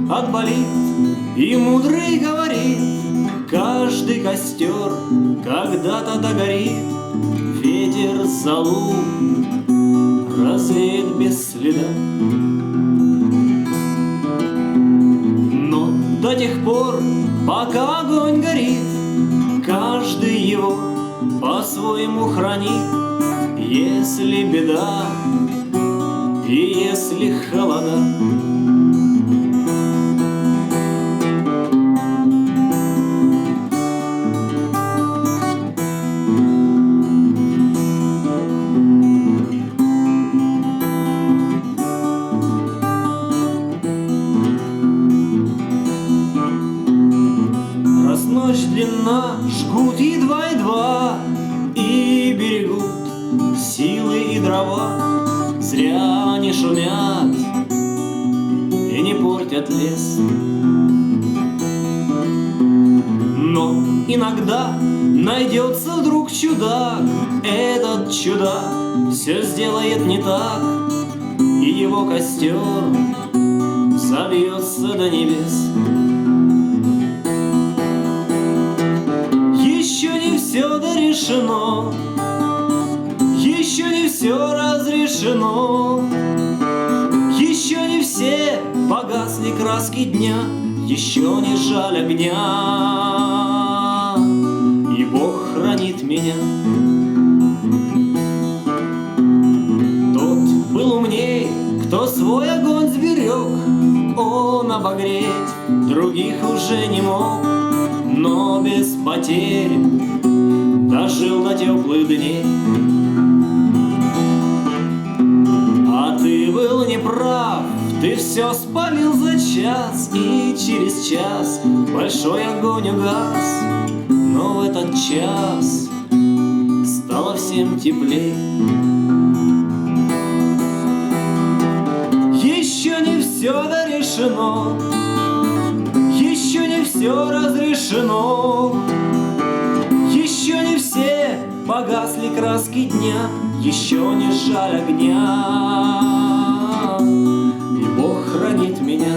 Отболит, и мудрый говорит: каждый костер когда-то догорит. Ветер золу развеет без следа. Но до тех пор, пока огонь горит, каждый его по-своему хранит. Если беда и если холода, ночь длинна, жгут едва-едва и берегут силы и дрова. Зря они шумят и не портят лес. Но иногда найдется вдруг чудак. Этот чудак все сделает не так, и его костер забьется до небес. Еще не все дорешено, еще не все разрешено, еще не все погасли краски дня, еще не жаль огня, и Бог хранит меня. Тот был умней, кто свой огонь сберег, он обогреть других уже не мог, но без потерь дожил до теплых дней. А ты был неправ, ты все спалил за час, и через час большой огонь угас. Но в этот час стало всем теплей. Еще не все дорешено, еще не все разрешено, еще не все погасли краски дня, еще не жаль огня, и Бог хранит меня.